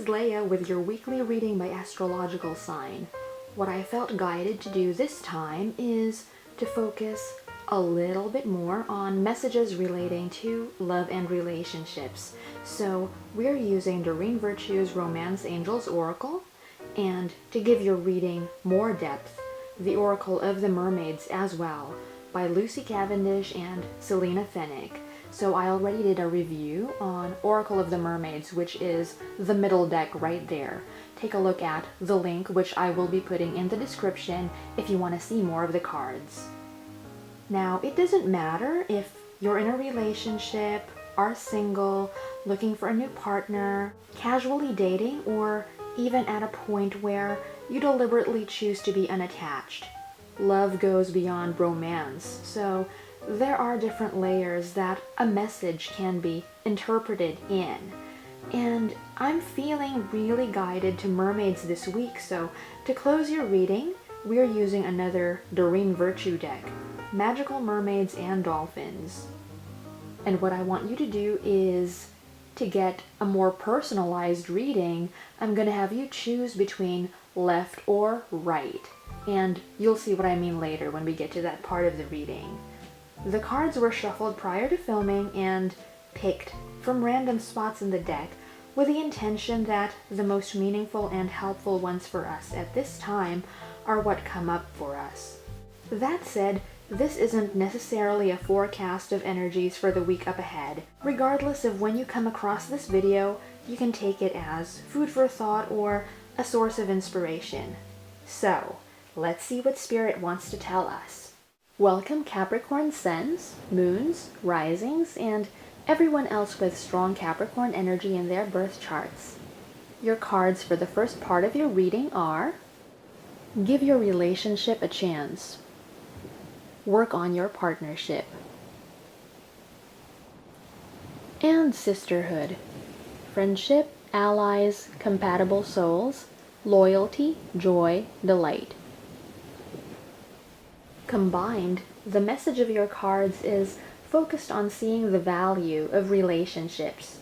is Leah with your weekly reading by astrological sign. What I felt guided to do this time is to focus a little bit more on messages relating to love and relationships. So we're using Doreen Virtue's Romance Angels Oracle, and to give your reading more depth, the Oracle of the Mermaids as well, by Lucy Cavendish and Selena Fennick. So I already did a review on Oracle of the Mermaids, which is the middle deck right there. Take a look at the link, which I will be putting in the description if you want to see more of the cards. Now, it doesn't matter if you're in a relationship, are single, looking for a new partner, casually dating, or even at a point where you deliberately choose to be unattached. Love goes beyond romance, so there are different layers that a message can be interpreted in. And I'm feeling really guided to mermaids this week, so to close your reading, we're using another Doreen Virtue deck, Magical Mermaids and Dolphins. And what I want you to do is, to get a more personalized reading, I'm going to have you choose between left or right. And you'll see what I mean later when we get to that part of the reading. The cards were shuffled prior to filming and picked from random spots in the deck with the intention that the most meaningful and helpful ones for us at this time are what come up for us. That said, this isn't necessarily a forecast of energies for the week up ahead. Regardless of when you come across this video, you can take it as food for thought or a source of inspiration. So, let's see what Spirit wants to tell us. Welcome Capricorn suns, moons, risings, and everyone else with strong Capricorn energy in their birth charts. Your cards for the first part of your reading are: give your relationship a chance. Work on your partnership. And sisterhood. Friendship, allies, compatible souls, loyalty, joy, delight. Combined, the message of your cards is focused on seeing the value of relationships.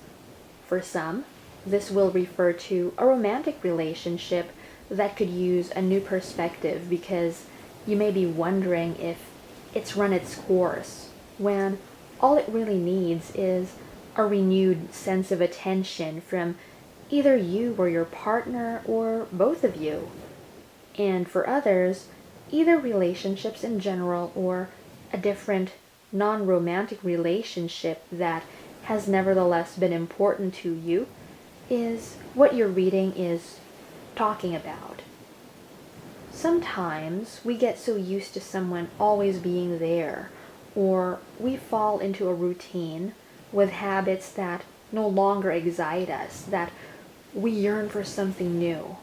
For some, this will refer to a romantic relationship that could use a new perspective because you may be wondering if it's run its course, when all it really needs is a renewed sense of attention from either you or your partner or both of you. And for others, either relationships in general or a different non-romantic relationship that has nevertheless been important to you is what your reading is talking about. Sometimes we get so used to someone always being there, or we fall into a routine with habits that no longer excite us, that we yearn for something new.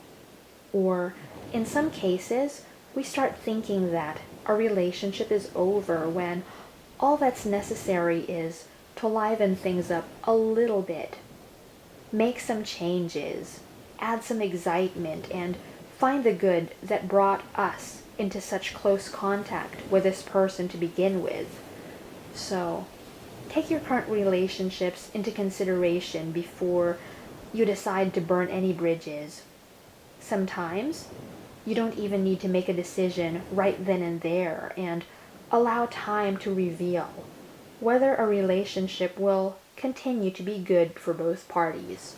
Or in some cases, we start thinking that our relationship is over when all that's necessary is to liven things up a little bit, make some changes, add some excitement, and find the good that brought us into such close contact with this person to begin with. So, take your current relationships into consideration before you decide to burn any bridges. Sometimes, you don't even need to make a decision right then and there, and allow time to reveal whether a relationship will continue to be good for both parties.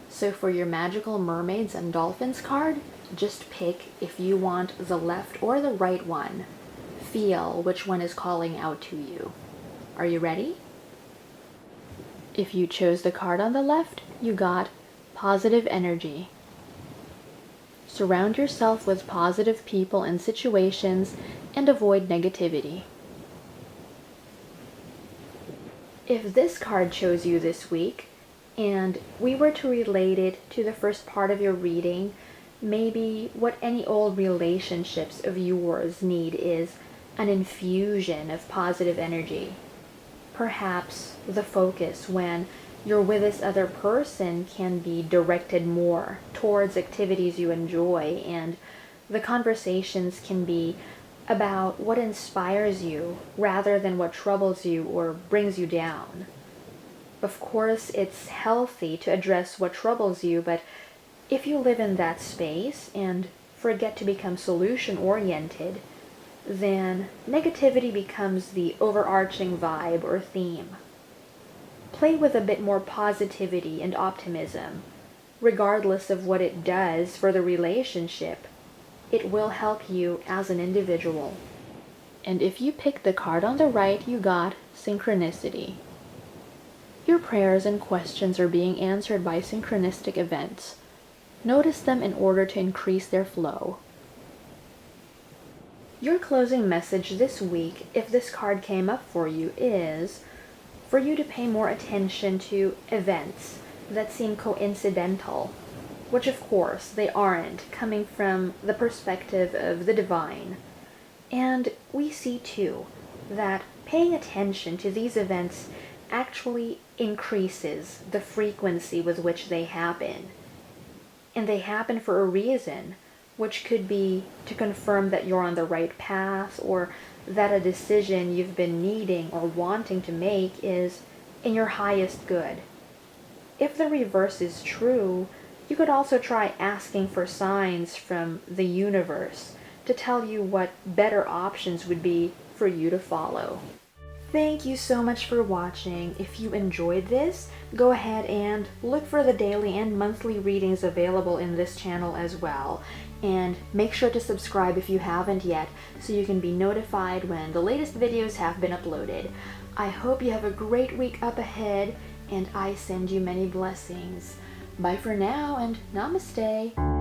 So for your Magical Mermaids and Dolphins card, just pick if you want the left or the right one. Feel which one is calling out to you. Are you ready? If you chose the card on the left, you got positive energy. Surround yourself with positive people and situations and avoid negativity. If this card chose you this week, and we were to relate it to the first part of your reading, maybe what any old relationships of yours need is an infusion of positive energy. Perhaps the focus when you're with this other person can be directed more towards activities you enjoy, and the conversations can be about what inspires you rather than what troubles you or brings you down. Of course, it's healthy to address what troubles you, but if you live in that space and forget to become solution-oriented, then negativity becomes the overarching vibe or theme. Play with a bit more positivity and optimism. Regardless of what it does for the relationship, it will help you as an individual. And if you pick the card on the right, you got synchronicity. Your prayers and questions are being answered by synchronistic events. Notice them in order to increase their flow. Your closing message this week, if this card came up for you, is for you to pay more attention to events that seem coincidental, which of course they aren't, coming from the perspective of the divine. And we see too that paying attention to these events actually increases the frequency with which they happen. And they happen for a reason, which could be to confirm that you're on the right path, or that a decision you've been needing or wanting to make is in your highest good. If the reverse is true, you could also try asking for signs from the universe to tell you what better options would be for you to follow. Thank you so much for watching. If you enjoyed this, go ahead and look for the daily and monthly readings available in this channel as well. And make sure to subscribe if you haven't yet, so you can be notified when the latest videos have been uploaded. I hope you have a great week up ahead, and I send you many blessings. Bye for now, and namaste.